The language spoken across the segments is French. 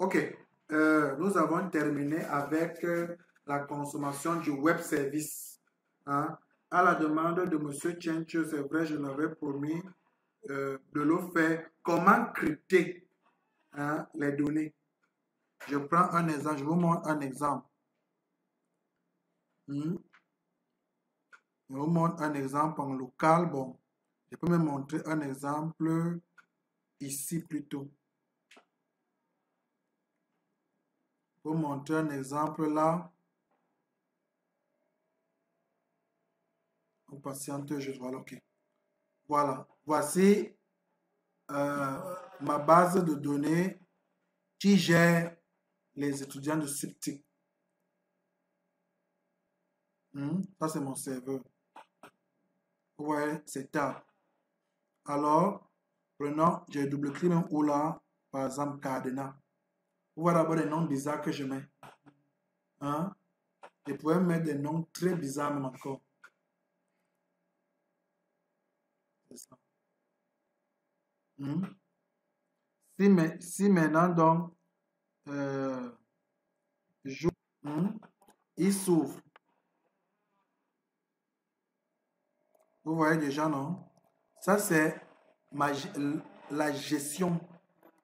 Ok, nous avons terminé avec la consommation du web service. Hein. À la demande de M. Chencho, c'est vrai, je l'avais promis de le faire. Comment crypter les données? Je prends un exemple, je vous montre un exemple. Je vous montre un exemple en local. Bon, je peux me montrer un exemple ici plutôt. Je vais vous montrer un exemple là. On patiente juste, voilà, ok. Voilà, voici ma base de données qui gère les étudiants de SIPTIC. Ça, c'est mon serveur. Vous voyez, c'est tab. Alors, prenons, j'ai double-cliqué même où là, par exemple, Cardena. Vous voyez d'abord les noms bizarres que je mets. Hein? Je pourrais mettre des noms très bizarres même encore. C'est ça. Si maintenant, donc, il s'ouvre. Vous voyez déjà, non? Ça, c'est la gestion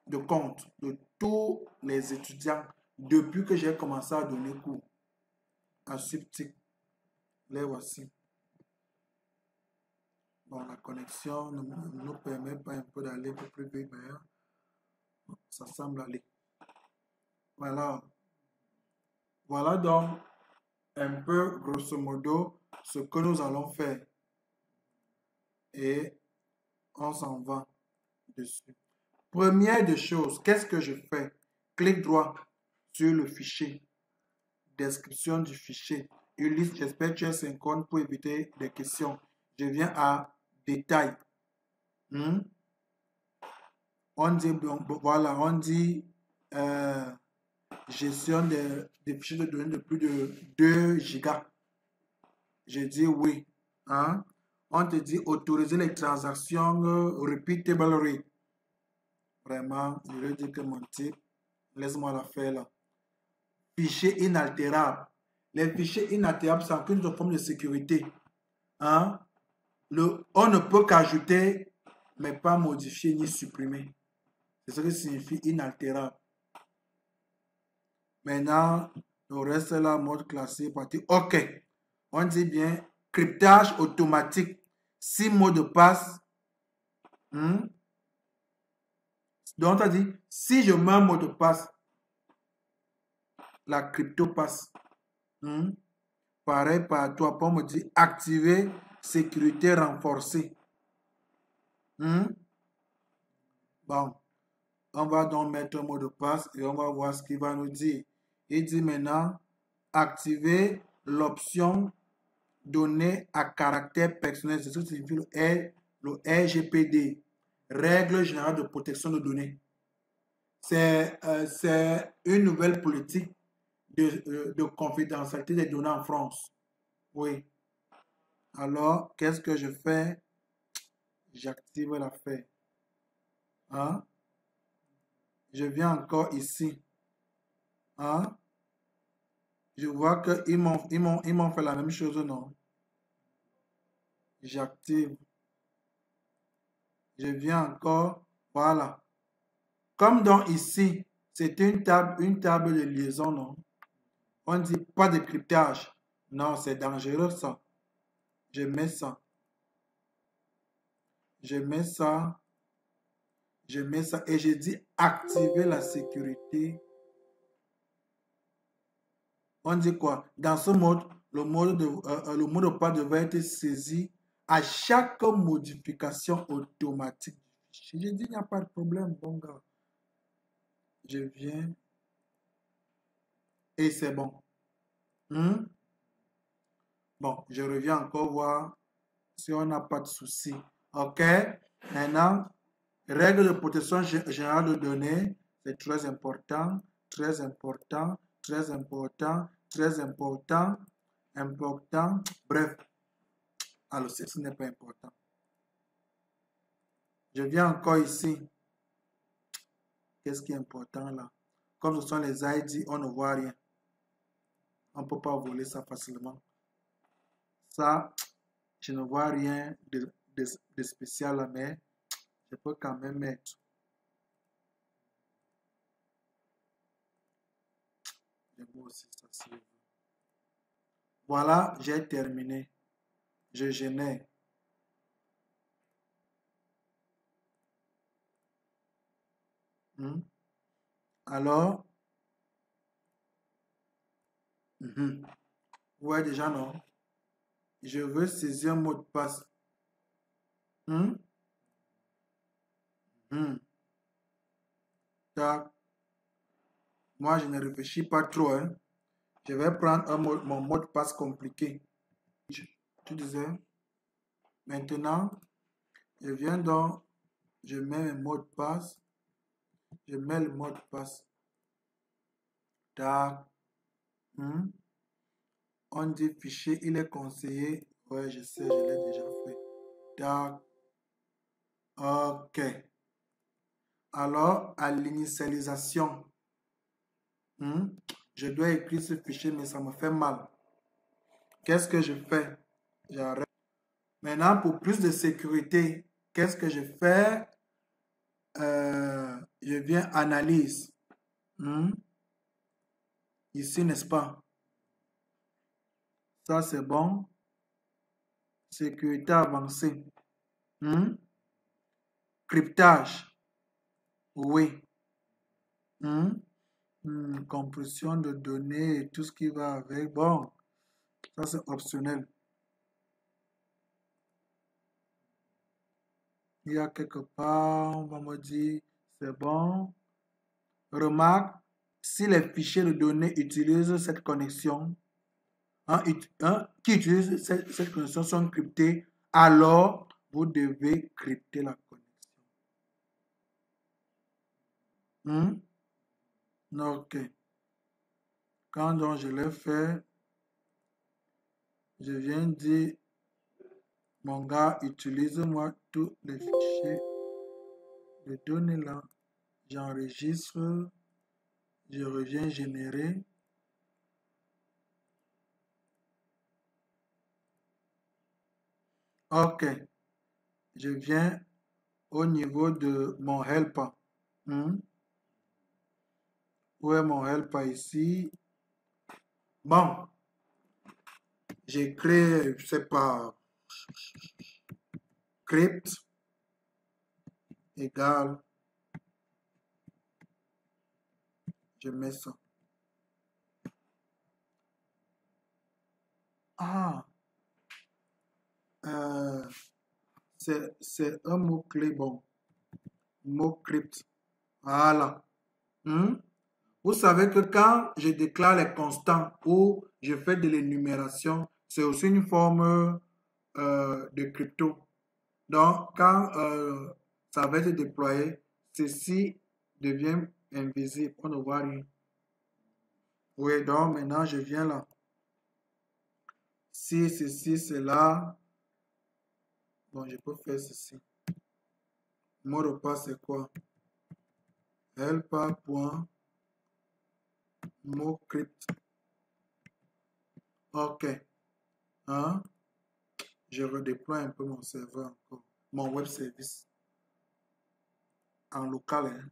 de compte de tous les étudiants depuis que j'ai commencé à donner cours à SIPTIC. Les voici. Bon, la connexion ne nous permet pas un peu d'aller un peu plus vite, mais ça semble aller. Voilà. Voilà donc un peu, grosso modo, ce que nous allons faire. Et on s'en va dessus. Première des choses, qu'est-ce que je fais? Clic droit sur le fichier. Description du fichier. Une liste, j'espère que tu es synchrone pour éviter des questions. Je viens à détail. On dit, voilà, on dit gestion des fichiers de données de plus de 2 gigas. Je dis oui. Hein? On te dit autoriser les transactions repeatable rate. Vraiment, je vais dire que mon type, laisse-moi la faire là. Fichier inaltérable. Les fichiers inaltérables, c'est une forme de sécurité. Hein? On ne peut qu'ajouter, mais pas modifier ni supprimer. C'est ce que signifie inaltérable. Maintenant, le reste là, mode classique, partie OK. On dit bien cryptage automatique. 6 mots de passe. Donc, on dit, si je mets un mot de passe, la crypto passe. Pareil par toi, on me dit activer sécurité renforcée. Bon, on va donc mettre un mot de passe et on va voir ce qu'il va nous dire. Il dit maintenant activer l'option données à caractère personnel. C'est ce que signifie le RGPD, Règle générale de protection de données. C'est une nouvelle politique de confidentialité des données en France. Oui. Alors, qu'est-ce que je fais? J'active l'affaire. Hein? Je viens encore ici. Hein? Je vois qu'ils m'ont fait la même chose, non? J'active. Je viens encore. Voilà. Comme dans ici, c'est une table de liaison, non? On dit pas de cryptage. Non, c'est dangereux ça. Je mets ça. Je mets ça. Je mets ça et je dis activer la sécurité. On dit quoi? Dans ce mode, le mot de passe devrait être saisi à chaque modification automatique. Je dis, il n'y a pas de problème, bon gars. Je viens et c'est bon. Bon, je reviens encore voir si on n'a pas de souci. OK? Maintenant, règle de protection générale de données, c'est très important, très important, très important, très important, important. Bref, alors ce n'est pas important. Je viens encore ici. Qu'est-ce qui est important là? Comme ce sont les ID, on ne voit rien. On ne peut pas voler ça facilement. Ça, je ne vois rien de spécial là, mais je peux quand même mettre. Les mots aussi, ça suit. Voilà, j'ai terminé. Je génère. Alors, ouais, déjà non. Je veux saisir un mot de passe. Hmm? Hmm. Tac. Moi, je ne réfléchis pas trop, hein. Je vais prendre mon mot de passe compliqué. Tu disais, maintenant, je viens donc, je mets mon mot de passe, je mets le mot de passe. Tac. Hmm. On dit fichier, il est conseillé. Ouais, je sais, je l'ai déjà fait. Tac. Ok. Alors, à l'initialisation, je dois écrire ce fichier, mais ça me fait mal. Qu'est-ce que je fais? J'arrête. Maintenant, pour plus de sécurité, qu'est-ce que je fais? Je viens analyse. Ici, n'est-ce pas? Ça, c'est bon. Sécurité avancée. Cryptage. Oui. Compression de données et tout ce qui va avec. Bon, ça, c'est optionnel. Il y a quelque part, on va me dire, c'est bon. Remarque, si les fichiers de données utilisent cette connexion, qui utilisent cette connexion sont cryptés, alors vous devez crypter la connexion. Ok. Quand donc je l'ai fait, je viens dire, mon gars, utilise-moi tous les fichiers de données là. J'enregistre, je reviens générer. Ok. Je viens au niveau de mon helper. Où est mon helper ici? Bon, j'ai créé, je sais pas, crypt égale, je mets ça. Ah, c'est un mot-clé, bon, mot crypt. Voilà. Vous savez que quand je déclare les constants ou je fais de l'énumération, c'est aussi une forme de crypto. Donc, quand ça va être déployé, ceci devient invisible. On ne voit rien. Oui, donc maintenant, je viens là. Si ceci, c'est là. Bon, je peux faire ceci. Mot de passe, c'est quoi? helper.motcrypt. OK. Hein? Je redéploie un peu mon serveur encore. Mon web service. En local, hein?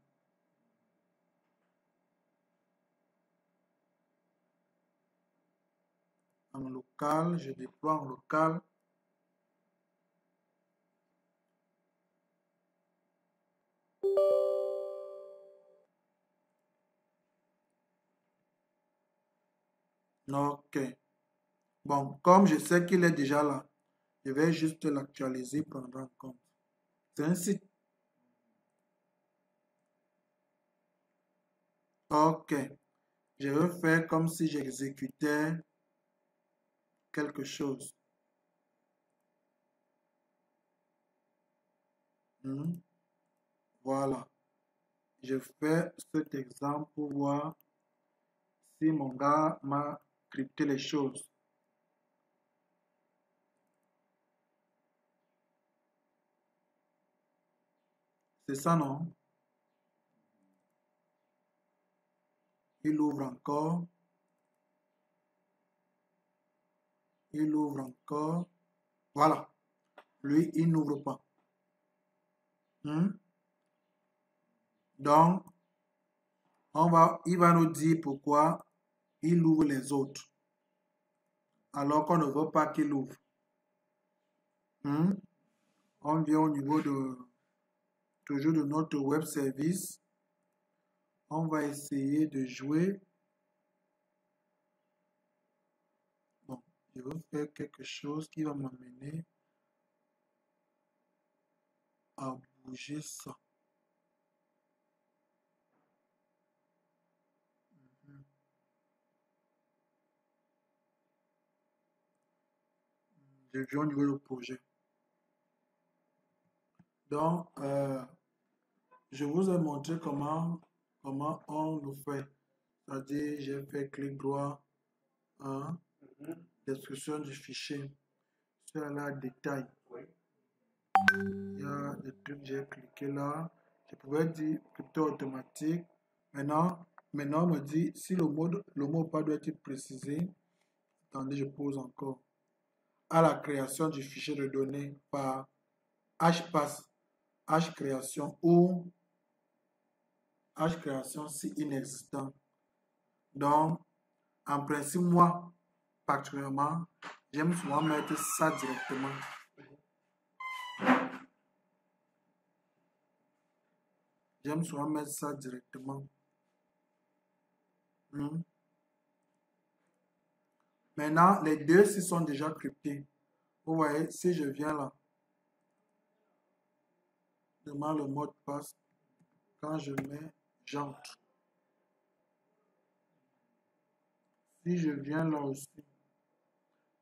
En local, je déploie en local. OK. Bon, comme je sais qu'il est déjà là, je vais juste l'actualiser pendant un compte. C'est un site. OK. Je vais faire comme si j'exécutais quelque chose. Voilà. Je fais cet exemple pour voir si mon gars m'a crypté les choses. C'est ça, non? Il ouvre encore. Il ouvre encore. Voilà. Lui, il n'ouvre pas. Donc, il va nous dire pourquoi il ouvre les autres. Alors qu'on ne veut pas qu'il ouvre. On vient au niveau toujours de notre web service. On va essayer de jouer. Bon, je vais faire quelque chose qui va m'amener à bouger ça. Je viens au niveau du projet. Donc, je vous ai montré comment on le fait. C'est-à-dire, j'ai fait clic droit, description du fichier. Sur la détail. Il y a des trucs, j'ai cliqué là. Je pouvais dire crypto automatique. Maintenant, on me dit si le mot pas doit être précisé. Attendez, je pose encore. À la création du fichier de données par hpass, hcréation ou hcréation si inexistant. Donc, en principe, moi, particulièrement, j'aime souvent mettre ça directement. J'aime souvent mettre ça directement. Maintenant, les deux ci sont déjà cryptés. Vous voyez, si je viens là, demande le mot de passe. Quand je mets, j'entre. Si je viens là aussi,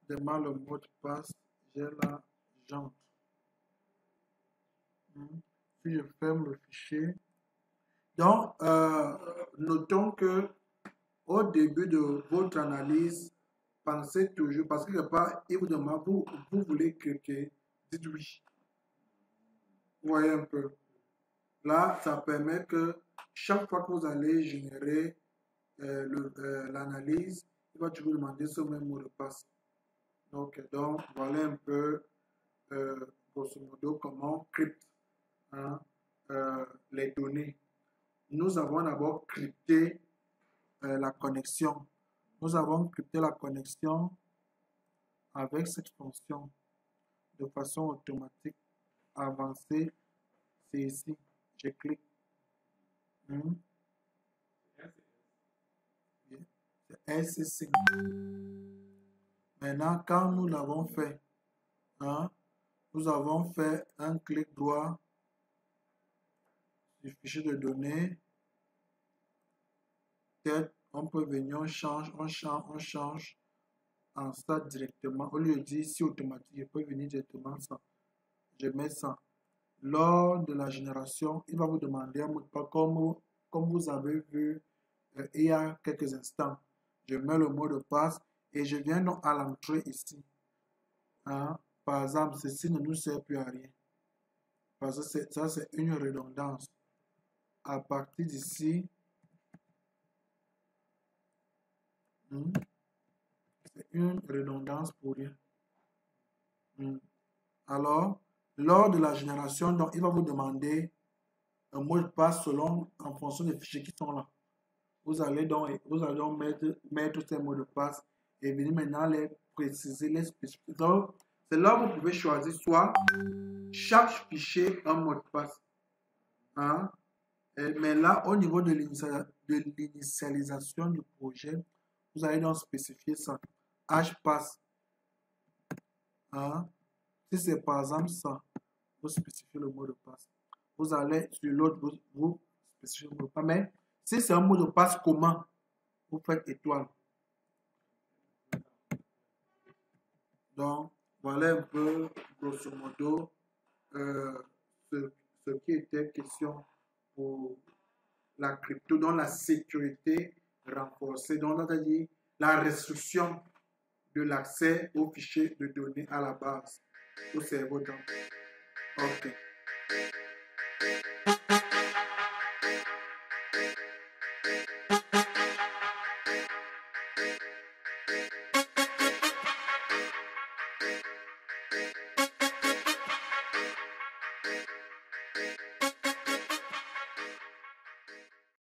demande le mot de passe, j'ai là, j'entre. Si je ferme le fichier. Donc, notons que au début de votre analyse, pensez toujours, parce que il vous demande, vous voulez cliquer, dites oui. Vous voyez un peu. Là, ça permet que chaque fois que vous allez générer l'analyse, il va toujours demander ce même mot de passe. Donc voilà un peu, grosso modo, comment on crypte les données. Nous avons d'abord crypté la connexion. Nous avons crypté la connexion avec cette fonction de façon automatique avancée. C'est ici. Je clique. C'est SCC. Maintenant, quand nous l'avons fait, nous avons fait un clic droit du fichier de données. Peut-être on peut venir, on change en ça directement. Au lieu de dire si automatique, je peux venir directement ça. Je mets ça. Lors de la génération, il va vous demander un mot de passe comme vous avez vu il y a quelques instants. Je mets le mot de passe et je viens donc à l'entrée ici. Par exemple, ceci ne nous sert plus à rien. Parce que ça, c'est une redondance. À partir d'ici, c'est une redondance pour rien. Alors, lors de la génération, donc, il va vous demander un mot de passe en fonction des fichiers qui sont là. Vous allez donc mettre ces mots de passe et venir maintenant les préciser, les spécifier. Donc, c'est là où vous pouvez choisir soit chaque fichier un mot de passe. Mais là, au niveau de l'initialisation du projet, vous allez donc spécifier ça. Hpass. Si c'est par exemple ça, vous spécifiez le mot de passe. Vous allez sur l'autre, vous spécifiez le mot de passe. Mais si c'est un mot de passe commun, vous faites étoile. Donc, voilà un peu, grosso modo, ce qui était question pour la crypto, dans la sécurité renforcée, donc c'est-à-dire la restriction de l'accès aux fichiers de données à la base, au cerveau. OK.